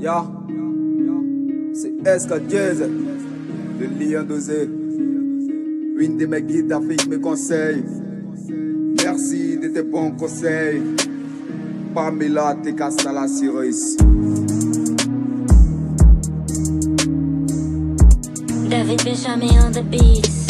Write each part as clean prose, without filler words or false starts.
Ya, c'est SK-Jazz, le lion dosé. Une de mes guides d'Afrique me conseille. Merci de tes bons conseils. Pamela Tekastala Cyrus. David Benjamin on the beats.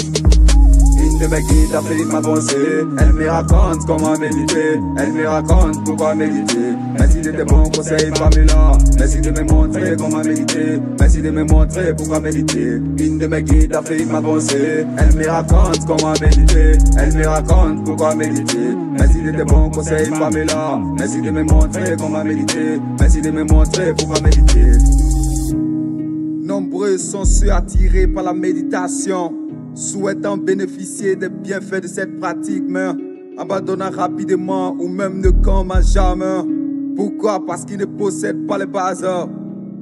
Une de mes guides d'Afrique m'a conseillé. Elle me raconte comment méditer. Elle me raconte pourquoi méditer. Merci de tes bons conseils, Pamela. Merci de me montrer comment méditer. Merci de me montrer pourquoi méditer. Une de mes guides d'Afrique m'a conseillé. Elle me raconte comment méditer. Elle me raconte pourquoi méditer. Merci de tes bons conseils, Pamela. Merci de me montrer comment méditer. Merci de me montrer pourquoi méditer. Nombreux sont ceux attirés par la méditation, souhaitant bénéficier des bienfaits de cette pratique, mais abandonnant rapidement ou même ne commencent jamais. Pourquoi? Parce qu'ils ne possèdent pas les bases.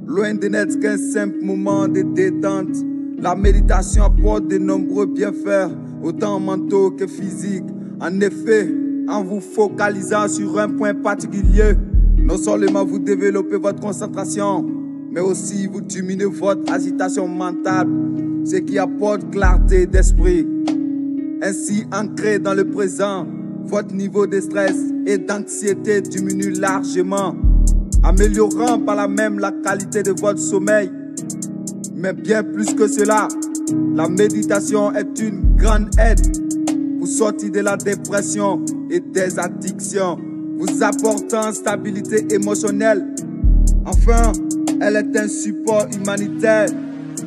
Loin de n'être qu'un simple moment de détente, la méditation apporte de nombreux bienfaits, autant mentaux que physiques. En effet, en vous focalisant sur un point particulier, non seulement vous développez votre concentration, mais aussi vous diminuez votre agitation mentale, ce qui apporte clarté d'esprit. Ainsi, ancré dans le présent, votre niveau de stress et d'anxiété diminue largement, améliorant par là même la qualité de votre sommeil. Mais bien plus que cela, la méditation est une grande aide pour sortir de la dépression et des addictions, vous apportant stabilité émotionnelle. Enfin, elle est un support humanitaire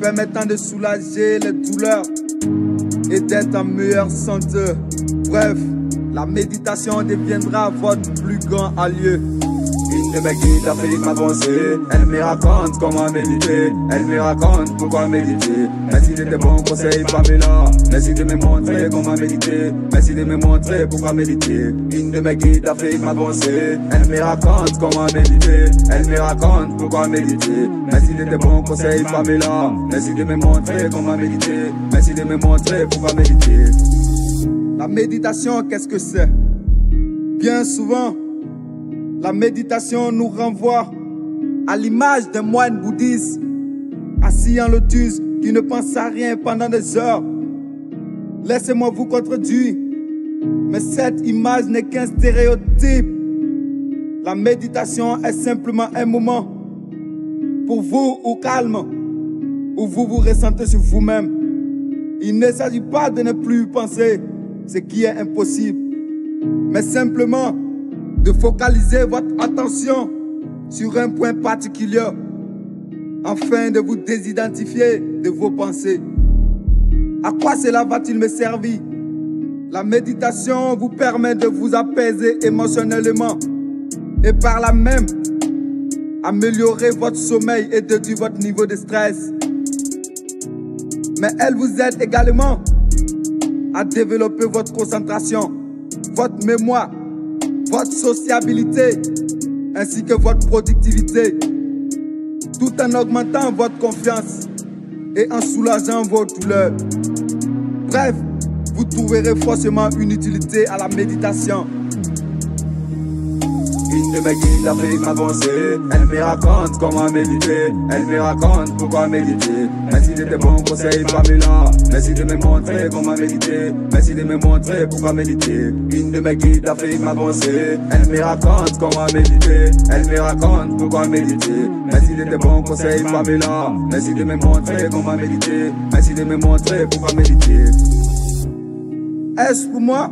permettant de soulager les douleurs et d'être en meilleure santé. Bref, la méditation deviendra votre plus grand allié. Une de mes guides d'Afrique m'a conseillé. Elle me raconte comment méditer. Elle me raconte pourquoi méditer. Merci de tes bons conseils, Pamela. Merci de me montrer comment méditer. Merci de me montrer pourquoi méditer. Une de mes guides d'Afrique m'a conseillé. Elle me raconte comment méditer. Elle me raconte pourquoi méditer. Merci de tes bons conseils, Pamela. Merci de me montrer comment méditer. Merci de me montrer pourquoi méditer. La méditation, qu'est-ce que c'est? Bien souvent, la méditation nous renvoie à l'image d'un moine bouddhiste assis en lotus qui ne pense à rien pendant des heures. Laissez-moi vous contredire, mais cette image n'est qu'un stéréotype. La méditation est simplement un moment pour vous au calme, où vous vous ressentez sur vous-même. Il ne s'agit pas de ne plus penser, ce qui est impossible, mais simplement de focaliser votre attention sur un point particulier afin de vous désidentifier de vos pensées. À quoi cela va-t-il me servir? La méditation vous permet de vous apaiser émotionnellement et par là même améliorer votre sommeil et réduire votre niveau de stress. Mais elle vous aide également à développer votre concentration, votre mémoire, votre sociabilité, ainsi que votre productivité, tout en augmentant votre confiance et en soulageant vos douleurs. Bref, vous trouverez forcément une utilité à la méditation. Une de mes guides d'Afrique m'a conseillé. Elle me raconte comment méditer. Elle me raconte pourquoi méditer. Merci de tes bons conseils, Pamela. Merci de me montrer comment méditer. Merci de me montrer pourquoi méditer. Une de mes guides d'Afrique m'a conseillé. Elle me raconte comment méditer. Elle me raconte pourquoi méditer. Merci de tes bons conseils, Pamela. Merci de me montrer comment méditer. Merci de me montrer pourquoi méditer. Est-ce pour moi?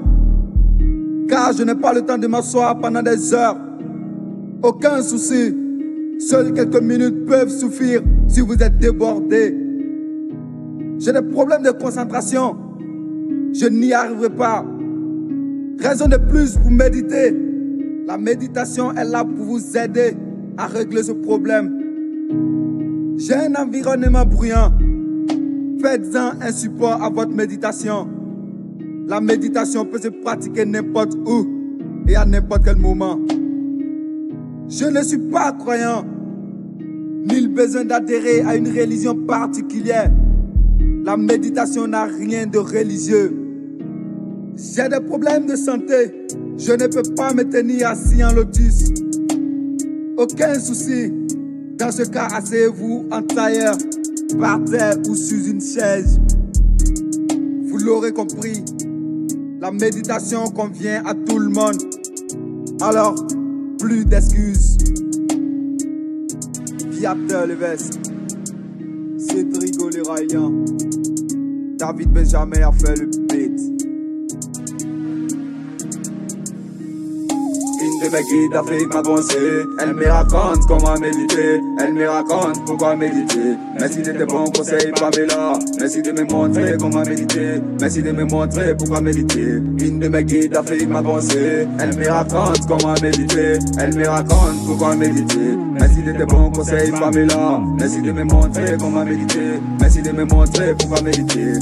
Car je n'ai pas le temps de m'asseoir pendant des heures. Aucun souci. Seules quelques minutes peuvent suffire si vous êtes débordé. J'ai des problèmes de concentration. Je n'y arriverai pas. Raison de plus pour méditer. La méditation est là pour vous aider à régler ce problème. J'ai un environnement bruyant. Faites-en un support à votre méditation. La méditation peut se pratiquer n'importe où et à n'importe quel moment. Je ne suis pas croyant, ni besoin d'adhérer à une religion particulière. La méditation n'a rien de religieux. J'ai des problèmes de santé. Je ne peux pas me tenir assis en lotus. Aucun souci. Dans ce cas, asseyez-vous en tailleur, par terre ou sur une chaise. Vous l'aurez compris, la méditation convient à tout le monde. Alors, plus d'excuses. Viateur Levesque, Cédric Oléraillan, David Benjamin a fait le beat. Une de mes guides Afrique m'a pensé. Elle me raconte comment méditer. Elle me raconte pourquoi méditer. Merci de tes bons conseils, Pamela. Merci de me montrer comment méditer. Merci de me montrer pourquoi méditer. Une de mes guides Afrique m'a pensé. Elle me raconte comment méditer. Elle me raconte pourquoi méditer. Merci de tes bons conseils, Pamela. Merci de me montrer comment méditer. Merci de me montrer pourquoi méditer.